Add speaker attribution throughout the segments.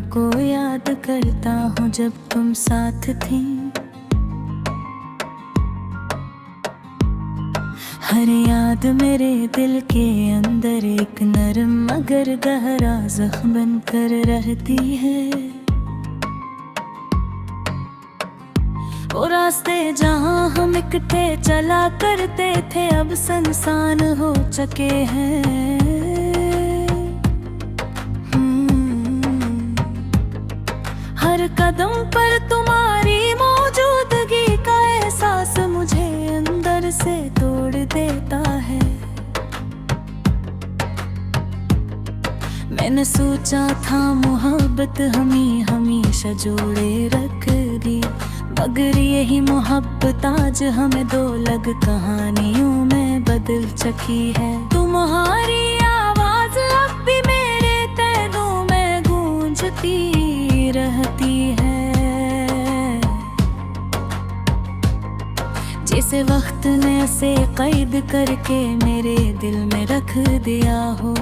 Speaker 1: को याद करता हूँ जब तुम साथ थी। हर याद मेरे दिल के अंदर एक नरम मगर गहरा जख्म बन कर रहती है। वो रास्ते जहाँ हम इकट्ठे चला करते थे अब सुनसान हो चुके हैं। हर कदम पर तुम्हारी मौजूदगी का एहसास मुझे अंदर से तोड़ देता है। मैंने सोचा था मोहब्बत हमें हमेशा जोड़े रख दी, मगर यही मोहब्बत आज हमें दो अलग कहानियों में बदल चुकी है। तुम्हारी आवाज अब भी मेरे कानों में गूंजती रहती है। जिसे वक्त ने से कैद करके मेरे दिल में रख दिया हो,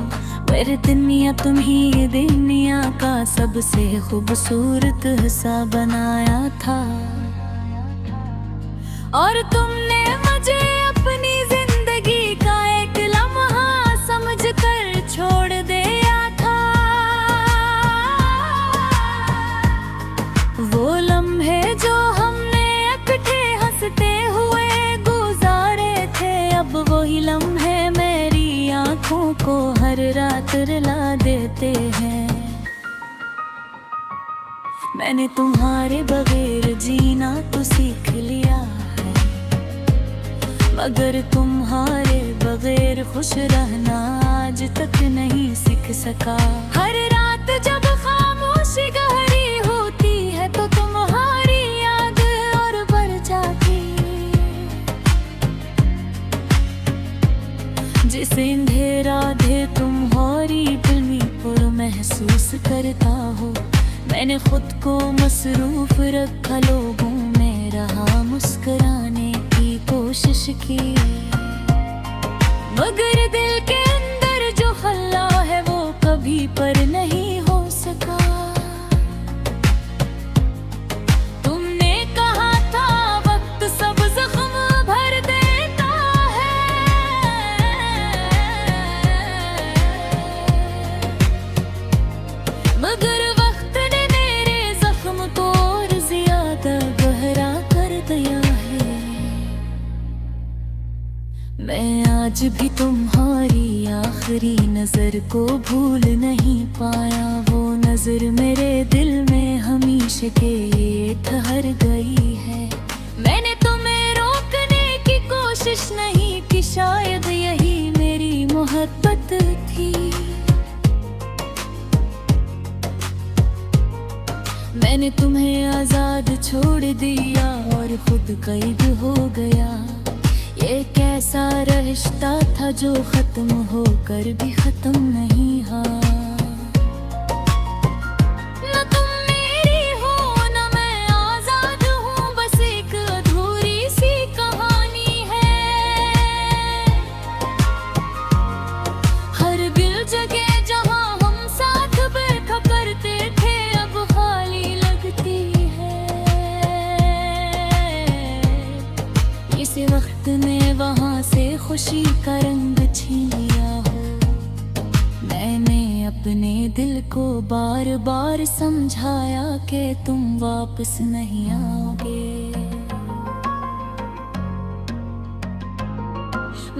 Speaker 1: मेरे दुनिया तुम ही दुनिया का सबसे खूबसूरत हिस्सा बनाया था। और तुमने मुझे अपनी जिंदगी का एक लम्हा समझकर छोड़ दिया था। वो लम्हे जो हमने इकट्ठे हंसते हुए गुजारे थे, अब वही लम्हे मेरी आंखों को हर रात रुला देते हैं। मैंने तुम्हारे बगैर जीना तो सीख लिया है, मगर तुम्हारे बगैर खुश रहना आज तक नहीं सीख सका। हर रात जब खामोशी गहरी होती है तो तुम्हारी याद और बढ़ जाती। जिसे अंधेरा दे तुम्हारी फिल्मी पर महसूस करता हो, मैंने खुद को मसरूफ रखा, लोगों में रहा, मुस्कुराने की कोशिश की, मगर दिल के अंदर जो खल्ला है वो कभी पर नहीं हो सका। तुमने कहा था वक्त सब जख्म भर देता है, मगर मैं आज भी तुम्हारी आखिरी नजर को भूल नहीं पाया। वो नजर मेरे दिल में हमेशा के लिए ठहर गई है। मैंने तुम्हें रोकने की कोशिश नहीं की, शायद यही मेरी मोहब्बत थी। मैंने तुम्हें आजाद छोड़ दिया और खुद कैद हो गया। ये कैसा रिश्ता था जो खत्म होकर भी खत्म नहीं हुआ। न तुम मेरी हो न मैं आजाद हूँ, बस एक अधूरी सी कहानी है। हर दिल जगह जहाँ हम साथ बैठा करते थे अब खाली लगती है। इस वक्त ने वहाँ से खुशी का रंग छीन लिया हो। मैंने अपने दिल को बार बार समझाया कि तुम वापस नहीं आओगे,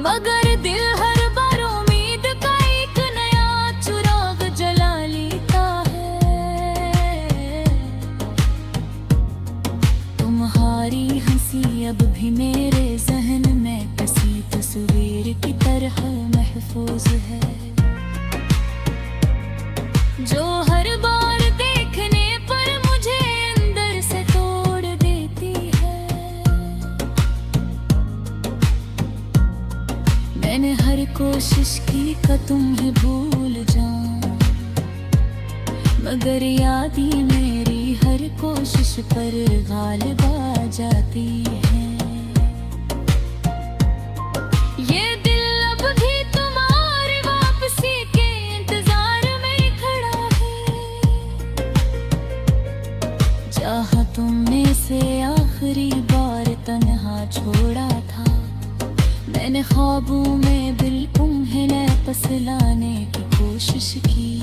Speaker 1: मगर दिल हर बार उम्मीद का एक नया चिराग जला लेता है। तुम्हारी हंसी अब भी मेरे जहन में कसी तस्वीर की तरह महफूज है, जो हर बार देखने पर मुझे अंदर से तोड़ देती है। मैंने हर कोशिश की कि तुम्हें भूल जाऊं, मगर याद ही मेरी हर कोशिश पर गालिब आ जाती है। ये दिल अब भी तुम्हारी वापसी के इंतजार में खड़ा है। जहाँ तुमने से आखिरी बार तन्हा छोड़ा था, मैंने ख्वाबों में दिल तुम्हें वापस लाने की कोशिश की,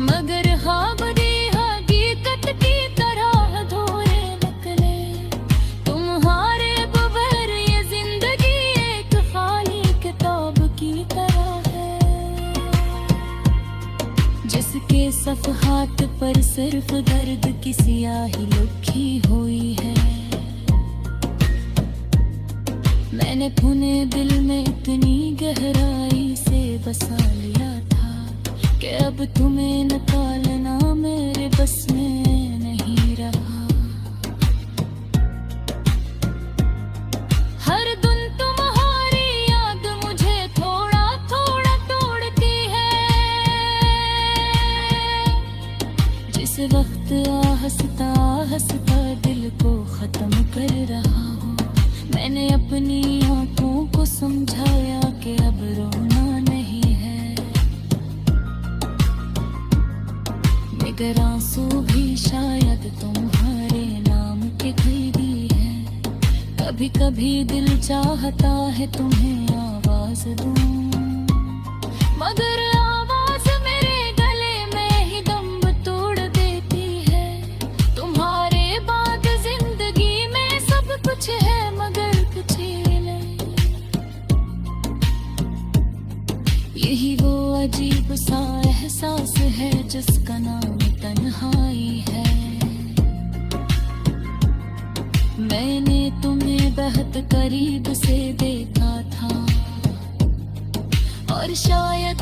Speaker 1: मगर ख्वाब दी हकीकत की तरह अधूरे निकले। तुम्हारे बगैर ये जिंदगी एक खाली किताब की तरह है, जिसके सफ़हात पर सिर्फ दर्द की स्याही लिखी हुई है। मैंने तुम्हें दिल में इतनी गहराई से बसा लिया था कि अब तुम्हें निकालना मेरे बस में नहीं रहा। हर दिन तुम्हारी याद मुझे थोड़ा थोड़ा तोड़ती है, जिस वक्त हंसता हंसता दिल को खत्म कर रहा हूँ, मैंने अपनी आंखों को समझाया कि अब रोना नहीं है, मगर आंसू भी शायद तुम्हारे नाम के खरीदी है। कभी कभी दिल चाहता है तुम्हें आवाज दूं, मगर आवाज मेरे गले में ही दम तोड़ देती है। तुम्हारे बाद जिंदगी में सब कुछ है मगर कुछ नहीं, यही वो अजीब सा एहसास है जिसका नाम तन्हाई है। मैंने तुम्हें बहुत करीब से देखा था और शायद